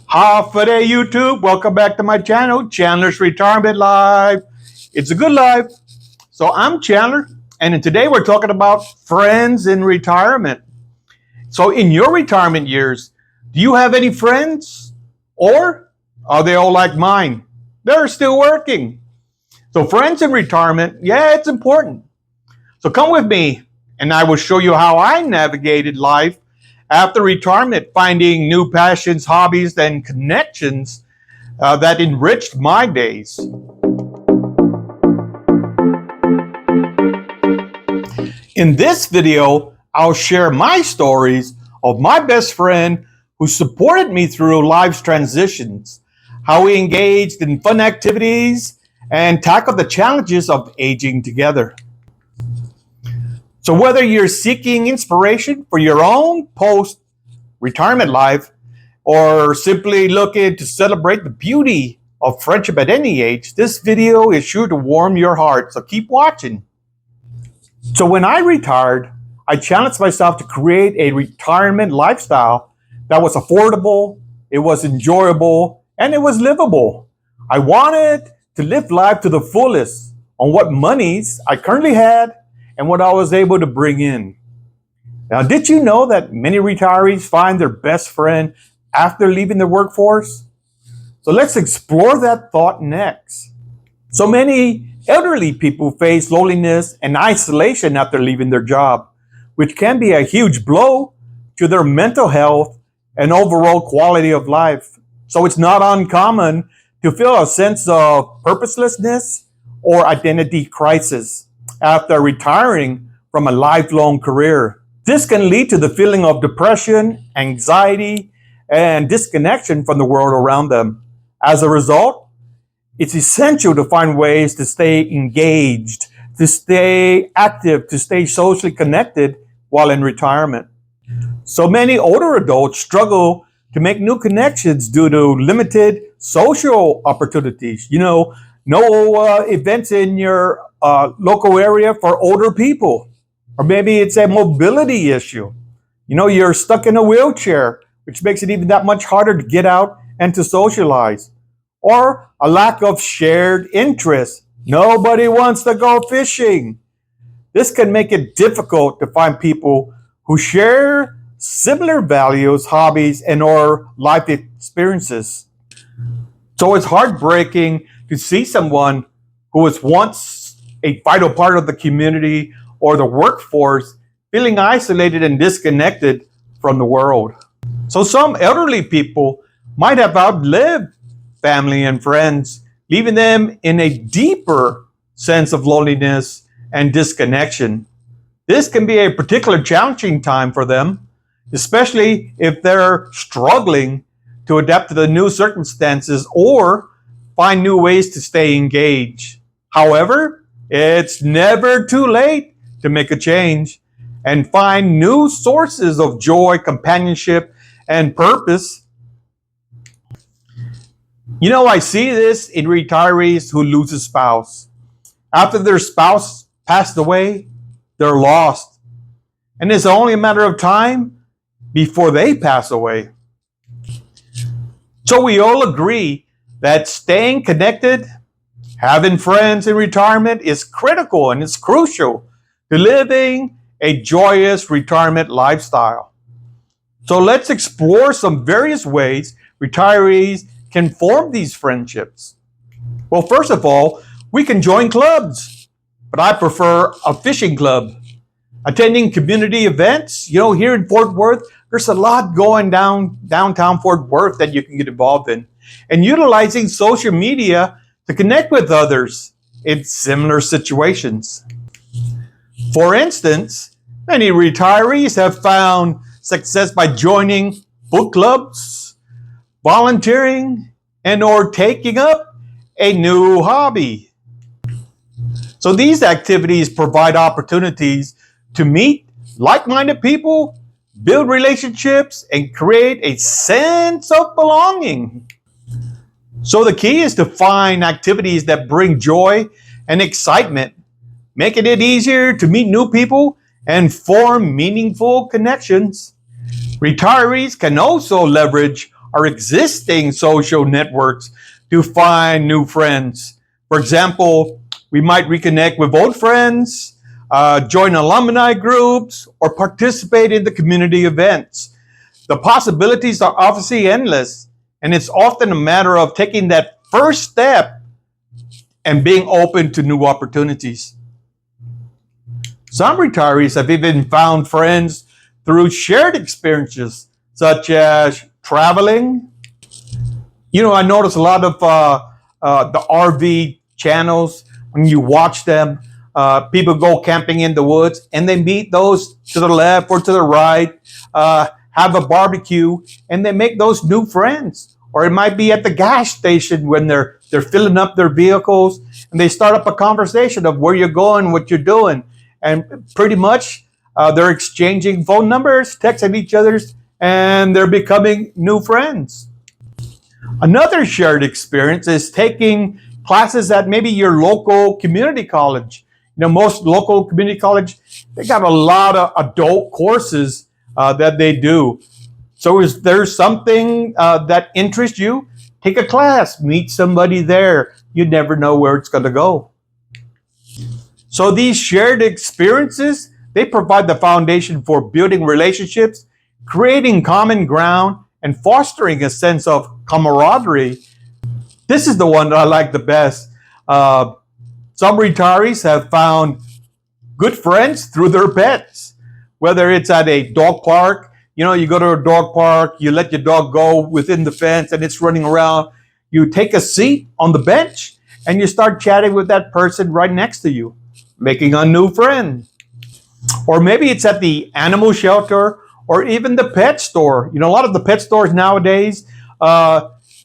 Half a day, YouTube. Welcome back to my channel, Chandler's Retirement Live. It's a good life. So I'm Chandler, and today we're talking about friends in retirement. So in your retirement years, do you have any friends? Or are they all like mine? They're still working. So friends in retirement, yeah, it's important. So come with me, and I will show you how I navigated life after retirement, finding new passions, hobbies, and connections that enriched my days. In this video, I'll share my stories of my best friend who supported me through life's transitions, how we engaged in fun activities, and tackled the challenges of aging together. So whether you're seeking inspiration for your own post-retirement life or simply looking to celebrate the beauty of friendship at any age, this video is sure to warm your heart, so keep watching. So when I retired, I challenged myself to create a retirement lifestyle that was affordable, it was enjoyable, and it was livable. I wanted to live life to the fullest on what monies I currently had and what I was able to bring in. Now, did you know that many retirees find their best friend after leaving the workforce? So let's explore that thought next. So many elderly people face loneliness and isolation after leaving their job, which can be a huge blow to their mental health and overall quality of life. So it's not uncommon to feel a sense of purposelessness or identity crisis after retiring from a lifelong career. This can lead to the feeling of depression, anxiety, and disconnection from the world around them. As a result, it's essential to find ways to stay engaged, to stay active, to stay socially connected while in retirement. So many older adults struggle to make new connections due to limited social opportunities. No events in your local area for older people. Or maybe it's a mobility issue. You're stuck in a wheelchair, which makes it even that much harder to get out and to socialize. Or a lack of shared interest. Nobody wants to go fishing. This can make it difficult to find people who share similar values, hobbies, and or life experiences. So it's heartbreaking to see someone who was once a vital part of the community or the workforce feeling isolated and disconnected from the world. So some elderly people might have outlived family and friends, leaving them in a deeper sense of loneliness and disconnection. This can be a particularly challenging time for them, especially if they're struggling to adapt to the new circumstances or find new ways to stay engaged. However, it's never too late to make a change and find new sources of joy, companionship, and purpose. I see this in retirees who lose a spouse. After their spouse passed away, they're lost. And it's only a matter of time before they pass away. So we all agree that staying connected, having friends in retirement is critical and it's crucial to living a joyous retirement lifestyle. So let's explore some various ways retirees can form these friendships. Well, first of all, we can join clubs, but I prefer a fishing club. Attending community events, here in Fort Worth, there's a lot going downtown Fort Worth that you can get involved in. And utilizing social media to connect with others in similar situations. For instance, many retirees have found success by joining book clubs, volunteering, and or taking up a new hobby. So these activities provide opportunities to meet like-minded people, build relationships, and create a sense of belonging. So the key is to find activities that bring joy and excitement, making it easier to meet new people and form meaningful connections. Retirees can also leverage our existing social networks to find new friends. For example, we might reconnect with old friends, join alumni groups, or participate in the community events. The possibilities are obviously endless, and it's often a matter of taking that first step and being open to new opportunities. Some retirees have even found friends through shared experiences, such as traveling. I notice a lot of the RV channels, when you watch them, people go camping in the woods and they meet those to the left or to the right, have a barbecue, and they make those new friends. Or it might be at the gas station when they're filling up their vehicles and they start up a conversation of where you're going, what you're doing. And pretty much they're exchanging phone numbers, texting each other's, and they're becoming new friends. Another shared experience is taking classes at maybe your local community college. Most local community college, they got a lot of adult courses that they do. So is there something that interests you? Take a class, meet somebody there. You never know where it's going to go. So these shared experiences, they provide the foundation for building relationships, creating common ground, and fostering a sense of camaraderie. This is the one that I like the best. Some retirees have found good friends through their pets, whether it's at a dog park. You go to a dog park, you let your dog go within the fence and it's running around. You take a seat on the bench and you start chatting with that person right next to you, making a new friend. Or maybe it's at the animal shelter or even the pet store. A lot of the pet stores nowadays,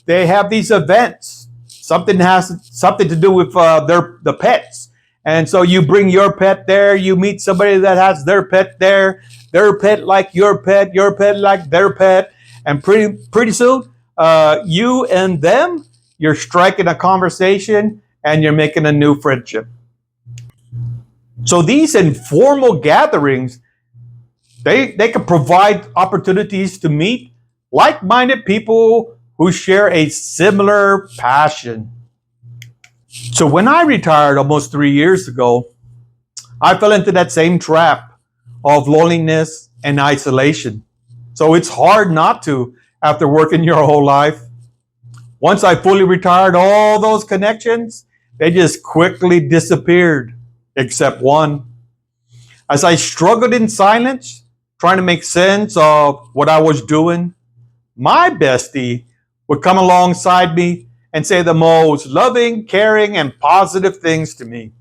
they have these events. Something has something to do with the pets. And so you bring your pet there, you meet somebody that has their pet there, their pet like your pet like their pet, and pretty soon, you and them, you're striking a conversation and you're making a new friendship. So these informal gatherings, they can provide opportunities to meet like-minded people who share a similar passion. So when I retired almost 3 years ago, I fell into that same trap of loneliness and isolation. So it's hard not to after working your whole life. Once I fully retired, all those connections, they just quickly disappeared, except one. As I struggled in silence, trying to make sense of what I was doing, my bestie would come alongside me and say the most loving, caring, and positive things to me.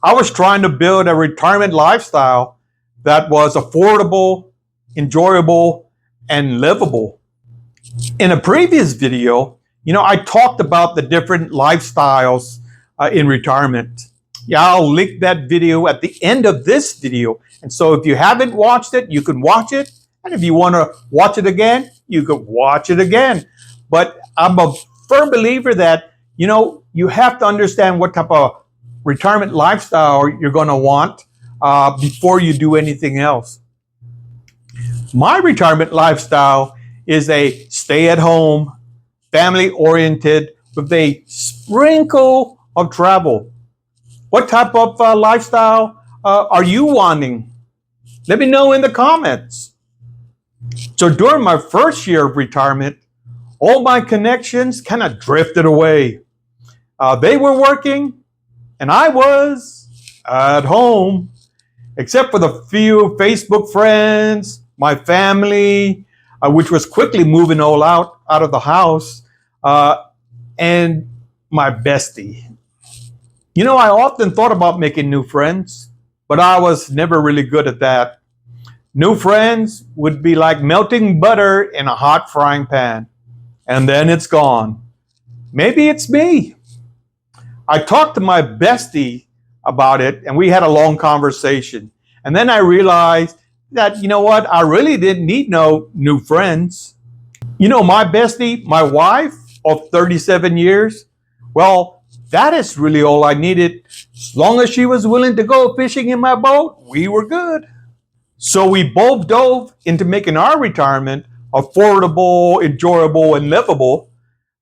I was trying to build a retirement lifestyle that was affordable, enjoyable, and livable. In a previous video, I talked about the different lifestyles in retirement. Yeah, I'll link that video at the end of this video. And so if you haven't watched it, you can watch it. And if you want to watch it again, you can watch it again. But I'm a firm believer that, you have to understand what type of retirement lifestyle you're going to want before you do anything else. My retirement lifestyle is a stay-at-home, family-oriented, with a sprinkle of travel. What type of lifestyle are you wanting? Let me know in the comments. So during my first year of retirement, all my connections kind of drifted away. They were working, and I was at home, except for the few Facebook friends, my family, which was quickly moving all out of the house, and my bestie. I often thought about making new friends, but I was never really good at that. New friends would be like melting butter in a hot frying pan, and then it's gone. Maybe it's me. I talked to my bestie about it, and we had a long conversation. And then I realized that, I really didn't need no new friends. My bestie, my wife of 37 years, well, that is really all I needed. As long as she was willing to go fishing in my boat, we were good. So we both dove into making our retirement affordable, enjoyable, and livable.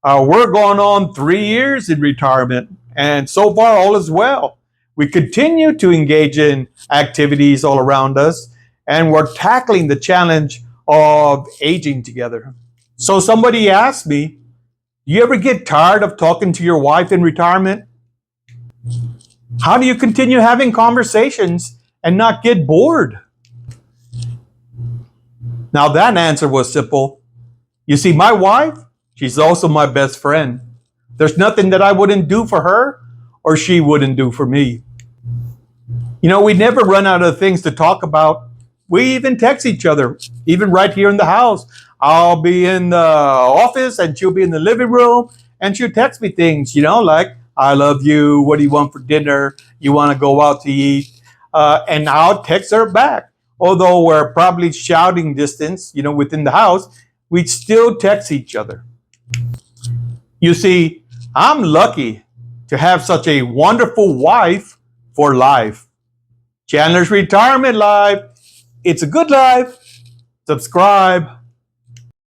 We're going on 3 years in retirement, and so far all is well. We continue to engage in activities all around us, and we're tackling the challenge of aging together. So somebody asked me, do you ever get tired of talking to your wife in retirement? How do you continue having conversations and not get bored? Now that answer was simple. You see, my wife, she's also my best friend. There's nothing that I wouldn't do for her or she wouldn't do for me. You know, we never run out of things to talk about. We even text each other, even right here in the house. I'll be in the office and she'll be in the living room and she'll text me things, like, I love you. What do you want for dinner? You want to go out to eat? And I'll text her back. Although we're probably shouting distance, within the house, we still text each other. You see, I'm lucky to have such a wonderful wife for life. Chandler's Retirement Life. It's a good life. Subscribe.